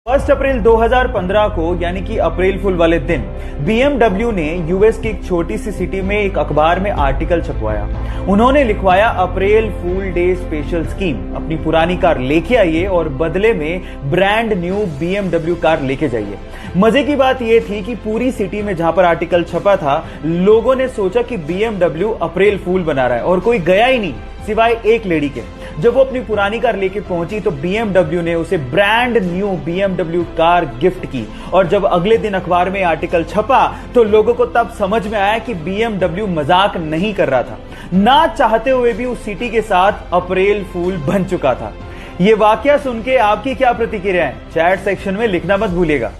1 अप्रैल 2015 को यानी कि अप्रैल फुल वाले दिन BMW ने यूएस की एक छोटी सी सिटी में एक अखबार में आर्टिकल छपवाया। उन्होंने लिखवाया अप्रैल फूल डे स्पेशल स्कीम, अपनी पुरानी कार लेके आइए और बदले में ब्रांड न्यू BMW कार लेके जाइए। मजे की बात यह थी कि पूरी सिटी में जहां पर आर्टिकल छपा था, लोगों ने सोचा कि BMW अप्रैल फूल बना रहा है और कोई गया ही नहीं सिवाय एक लेडी के। जब वो अपनी पुरानी कार लेके पहुंची तो BMW ने उसे brand new BMW car gift की। और जब अगले दिन अखबार में आर्टिकल छपा तो लोगों को तब समझ में आया कि BMW मजाक नहीं कर रहा था, ना चाहते हुए भी उस सिटी के साथ अप्रैल फूल बन चुका था। ये वाकया सुन के आपकी क्या प्रतिक्रिया है, चैट सेक्शन में लिखना मत भूलिएगा।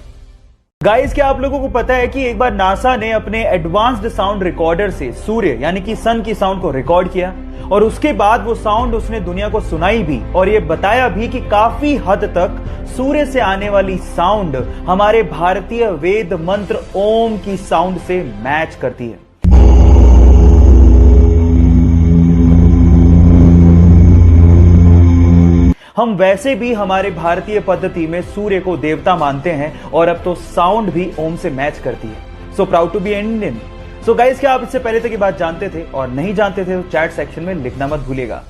गाइस, क्या आप लोगों को पता है कि एक बार नासा ने अपने एडवांस्ड साउंड रिकॉर्डर से सूर्य यानी कि सन की साउंड को रिकॉर्ड किया और उसके बाद वो साउंड उसने दुनिया को सुनाई भी और ये बताया भी कि काफी हद तक सूर्य से आने वाली साउंड हमारे भारतीय वेद मंत्र ओम की साउंड से मैच करती है। हम वैसे भी हमारे भारतीय पद्धति में सूर्य को देवता मानते हैं और अब तो साउंड भी ओम से मैच करती है। So proud to be Indian. So guys, क्या आप इससे पहले तक ये बात जानते थे और नहीं जानते थे तो चैट सेक्शन में लिखना मत भूलिएगा।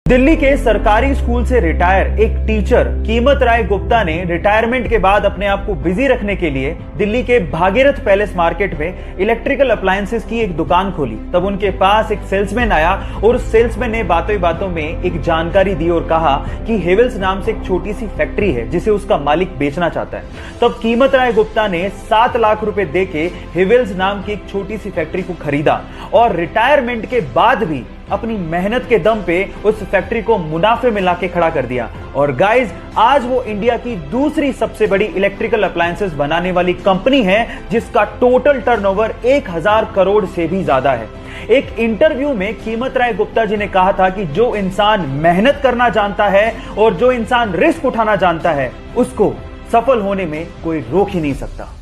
दिल्ली के सरकारी स्कूल से रिटायर एक टीचर कीमत राय गुप्ता ने रिटायरमेंट के बाद अपने आप को बिजी रखने के लिए दिल्ली के भागीरथ पैलेस मार्केट में इलेक्ट्रिकल अप्लायंसेस की एक दुकान खोली। तब उनके पास एक सेल्समैन आया और उस सेल्समैन ने बातों ही बातों में एक जानकारी दी और कहा कि हेवेल्स नाम से एक छोटी सी फैक्ट्री है जिसे उसका मालिक बेचना चाहता है। तब कीमत राय गुप्ता ने 7 लाख रुपए देके हेवेल्स नाम की एक छोटी सी फैक्ट्री को खरीदा और रिटायरमेंट के बाद भी अपनी मेहनत के दम पे उस फैक्ट्री को मुनाफे में लाके खड़ा कर दिया। और गाइस, आज वो इंडिया की दूसरी सबसे बड़ी इलेक्ट्रिकल अप्लायंसेस बनाने वाली कंपनी है जिसका टोटल टर्नओवर 1000 करोड़ से भी ज्यादा है। एक इंटरव्यू में कीमत राय गुप्ता जी ने कहा था कि जो इंसान मेहनत करना जानता है और जो इंसान रिस्क उठाना जानता है उसको सफल होने में कोई रोक ही नहीं सकता।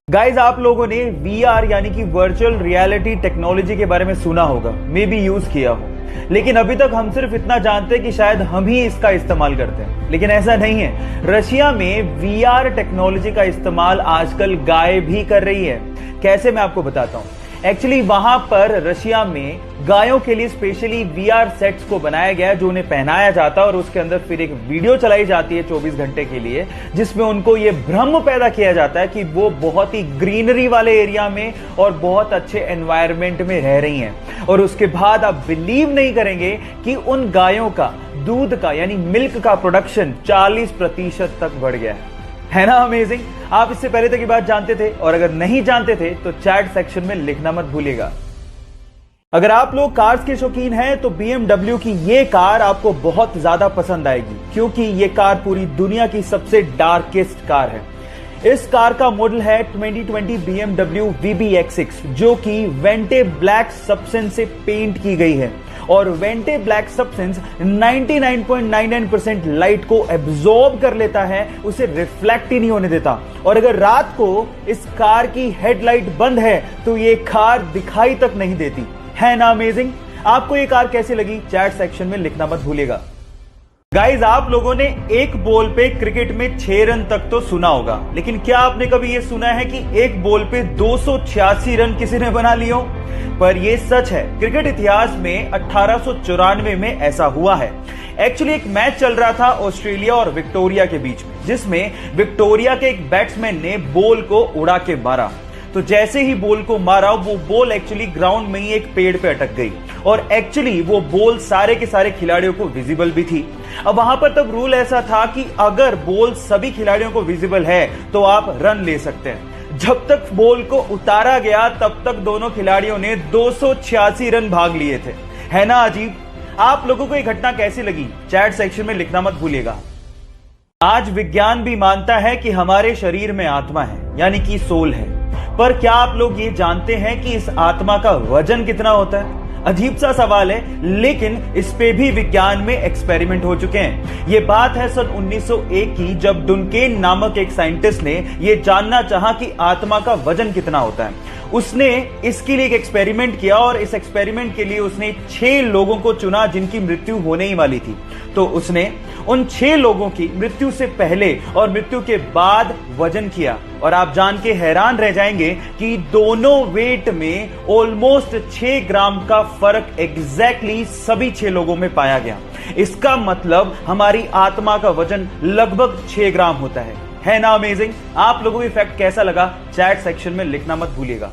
गाइज, आप लोगों ने VR यानी कि वर्चुअल रियलिटी टेक्नोलॉजी के बारे में सुना होगा, मे बी यूज किया हो, लेकिन अभी तक हम सिर्फ इतना जानते हैं कि शायद हम ही इसका इस्तेमाल करते हैं, लेकिन ऐसा नहीं है। रशिया में VR टेक्नोलॉजी का इस्तेमाल आजकल गाय भी कर रही है। कैसे, मैं आपको बताता हूं। एक्चुअली वहां पर रशिया में गायों के लिए स्पेशली VR सेट्स को बनाया गया है जो उन्हें पहनाया जाता है और उसके अंदर फिर एक वीडियो चलाई जाती है 24 घंटे के लिए, जिसमें उनको ये भ्रम पैदा किया जाता है कि वो बहुत ही ग्रीनरी वाले एरिया में और बहुत अच्छे एनवायरनमेंट में रह रही हैं। और उसके बाद आप बिलीव नहीं करेंगे कि उन गायों का दूध का यानी मिल्क का प्रोडक्शन 40% तक बढ़ गया है ना अमेजिंग। आप इससे पहले तक ये बात जानते थे और अगर नहीं जानते थे तो चैट सेक्शन में लिखना मत भूलिएगा। अगर आप लोग कार्स के शौकीन हैं तो BMW की ये कार आपको बहुत ज्यादा पसंद आएगी क्योंकि ये कार पूरी दुनिया की सबसे डार्केस्ट कार है। इस कार का मॉडल है 2020 BMW VBX6 जो कि वेंटे ब्लैक सब्सटेंस से पेंट की गई है और वेंटे ब्लैक सब्सटेंस 99.99% लाइट को एब्जॉर्ब कर लेता है, उसे रिफ्लेक्ट ही नहीं होने देता। और अगर रात को इस कार की हेडलाइट बंद है तो ये कार दिखाई तक नहीं देती, है ना अमेजिंग। आपको ये कार कैसी लगी, चैट सेक्शन में लिखना मत भूलिएगा। गाइज, आप लोगों ने एक बॉल पे क्रिकेट में 6 रन तक तो सुना होगा, लेकिन क्या आपने कभी यह सुना है कि एक बॉल पे 286 रन किसी ने बना लिए हो? पर यह सच है। क्रिकेट इतिहास में 1894 में ऐसा हुआ है। एक्चुअली एक मैच चल रहा था ऑस्ट्रेलिया और विक्टोरिया के बीच में, जिसमें विक्टोरिया के एक बैट्समैन ने बॉल को उड़ा के मारा। तो जैसे ही बॉल को मारा वो बॉल एक्चुअली ग्राउंड में ही एक पेड़ पे अटक गई और एक्चुअली वो बॉल सारे के सारे खिलाड़ियों को विजिबल भी थी। अब वहां पर तब रूल ऐसा था कि अगर बॉल सभी खिलाड़ियों को विजिबल है तो आप रन ले सकते हैं। जब तक बॉल को उतारा गया तब तक दोनों खिलाड़ियों ने 286 रन भाग लिए थे, है ना अजीब। आप लोगों को ये घटना कैसी लगी, चैट सेक्शन में लिखना मत भूलिएगा। आज विज्ञान भी मानता है कि हमारे शरीर में आत्मा है यानी कि सोल है, पर क्या आप लोग ये जानते हैं कि इस आत्मा का वजन कितना होता है? अजीब सा सवाल है, लेकिन इस पे भी विज्ञान में एक्सपेरिमेंट हो चुके हैं। ये बात है सन 1901 की, जब डुनकेन नामक एक साइंटिस्ट ने यह जानना चाहा कि आत्मा का वजन कितना होता है। उसने इसके लिए एक एक्सपेरिमेंट किया और इस एक्सपेरिमेंट के लिए उसने 6 लोगों को चुना जिनकी मृत्यु होने ही वाली थी। तो उसने उन 6 लोगों की मृत्यु से पहले और मृत्यु के बाद वजन किया, और आप जान के हैरान रह जाएंगे कि दोनों वेट में ऑलमोस्ट 6 ग्राम का फर्क एग्जैक्टली सभी 6 लोगों में पाया गया। इसका मतलब हमारी आत्मा का वजन लगभग 6 ग्राम होता है ना अमेजिंग? आप लोगों को ये फैक्ट कैसा लगा चैट सेक्शन में लिखना मत भूलिएगा।